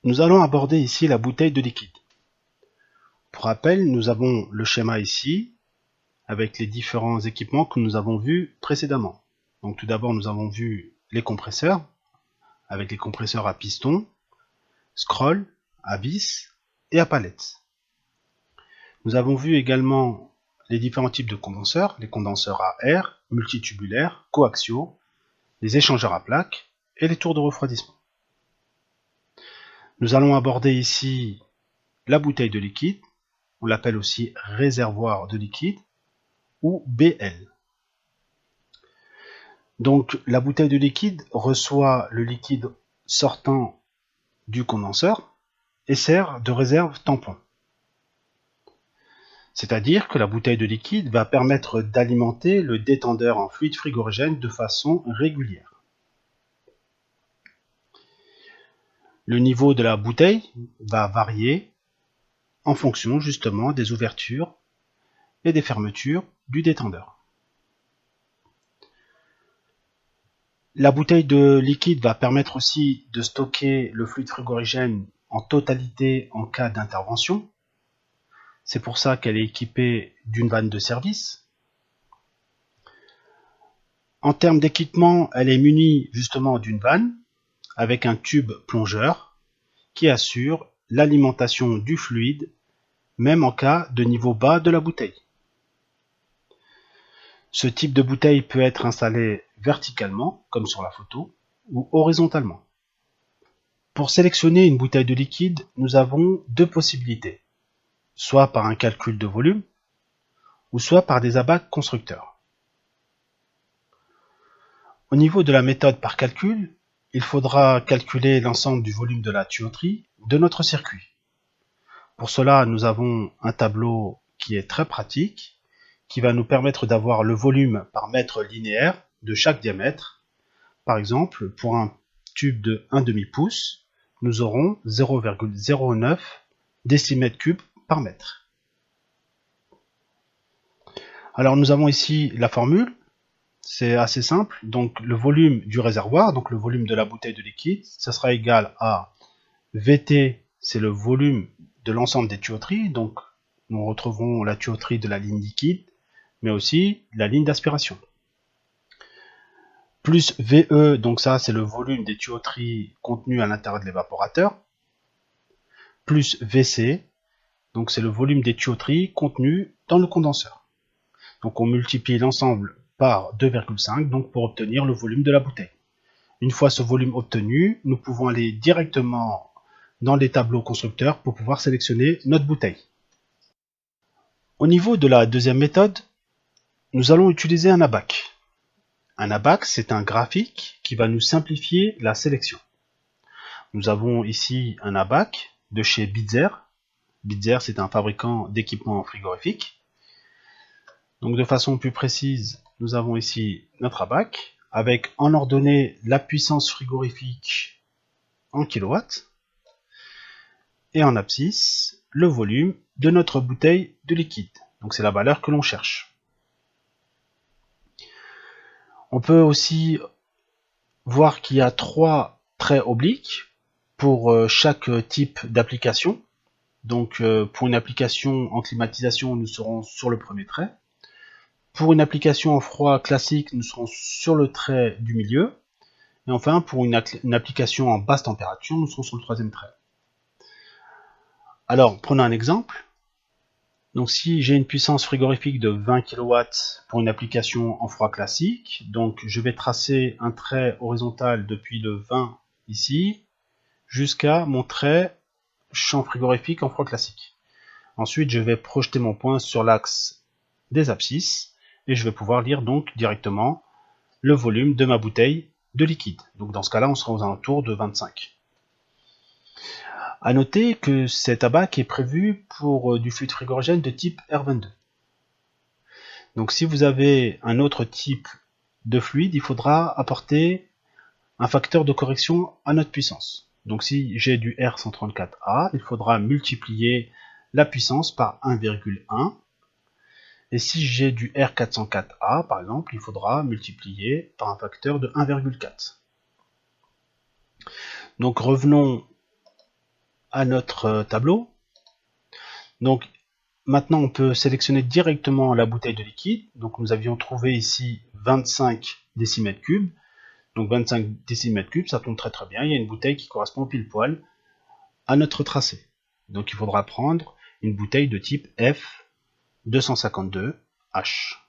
Nous allons aborder ici la bouteille de liquide. Pour rappel, nous avons le schéma ici, avec les différents équipements que nous avons vus précédemment. Donc tout d'abord, nous avons vu les compresseurs, avec les compresseurs à piston, scroll, à vis et à palette. Nous avons vu également les différents types de condenseurs, les condenseurs à air, multitubulaires, coaxiaux, les échangeurs à plaques et les tours de refroidissement. Nous allons aborder ici la bouteille de liquide, on l'appelle aussi réservoir de liquide, ou BL. Donc la bouteille de liquide reçoit le liquide sortant du condenseur et sert de réserve tampon. C'est-à-dire que la bouteille de liquide va permettre d'alimenter le détendeur en fluide frigorigène de façon régulière. Le niveau de la bouteille va varier en fonction justement des ouvertures et des fermetures du détendeur. La bouteille de liquide va permettre aussi de stocker le fluide frigorigène en totalité en cas d'intervention. C'est pour ça qu'elle est équipée d'une vanne de service. En termes d'équipement, elle est munie justement d'une vanne avec un tube plongeur qui assure l'alimentation du fluide même en cas de niveau bas de la bouteille. Ce type de bouteille peut être installé verticalement, comme sur la photo, ou horizontalement. Pour sélectionner une bouteille de liquide, nous avons deux possibilités, soit par un calcul de volume, ou soit par des abacs constructeurs. Au niveau de la méthode par calcul, il faudra calculer l'ensemble du volume de la tuyauterie de notre circuit. Pour cela, nous avons un tableau qui est très pratique, qui va nous permettre d'avoir le volume par mètre linéaire de chaque diamètre. Par exemple, pour un tube de 1/2 pouce, nous aurons 0,09 décimètres cubes par mètre. Alors nous avons ici la formule, c'est assez simple. Donc le volume du réservoir, donc le volume de la bouteille de liquide, ça sera égal à VT, c'est le volume de l'ensemble des tuyauteries, donc nous retrouverons la tuyauterie de la ligne liquide, mais aussi la ligne d'aspiration. Plus VE, donc ça c'est le volume des tuyauteries contenues à l'intérieur de l'évaporateur, plus VC, donc c'est le volume des tuyauteries contenues dans le condenseur. Donc on multiplie l'ensemble par 2,5 donc pour obtenir le volume de la bouteille. Une fois ce volume obtenu, nous pouvons aller directement dans les tableaux constructeurs pour pouvoir sélectionner notre bouteille. Au niveau de la deuxième méthode, nous allons utiliser un abac. Un abac, c'est un graphique qui va nous simplifier la sélection. Nous avons ici un abac de chez Bitzer. Bitzer, c'est un fabricant d'équipements frigorifiques. Donc de façon plus précise, nous avons ici notre abac avec en ordonnée la puissance frigorifique en kilowatts et en abscisse le volume de notre bouteille de liquide. Donc c'est la valeur que l'on cherche. On peut aussi voir qu'il y a 3 traits obliques pour chaque type d'application. Donc pour une application en climatisation, nous serons sur le premier trait. Pour une application en froid classique, nous serons sur le trait du milieu. Et enfin, pour une application en basse température, nous serons sur le troisième trait. Alors, prenons un exemple. Donc si j'ai une puissance frigorifique de 20 kW pour une application en froid classique, donc je vais tracer un trait horizontal depuis le 20 ici, jusqu'à mon trait champ frigorifique en froid classique. Ensuite, je vais projeter mon point sur l'axe des abscisses, et je vais pouvoir lire donc directement le volume de ma bouteille de liquide. Donc dans ce cas-là, on sera aux alentours de 25. A noter que cet abac est prévu pour du fluide frigorigène de type R22. Donc si vous avez un autre type de fluide, il faudra apporter un facteur de correction à notre puissance. Donc si j'ai du R134A, il faudra multiplier la puissance par 1,1. Et si j'ai du R404A, par exemple, il faudra multiplier par un facteur de 1,4. Donc revenons à notre tableau. Donc maintenant on peut sélectionner directement la bouteille de liquide. Donc nous avions trouvé ici 25 décimètres cubes. Donc 25 décimètres cubes, ça tombe très très bien. Il y a une bouteille qui correspond pile poil à notre tracé. Donc il faudra prendre une bouteille de type F252H.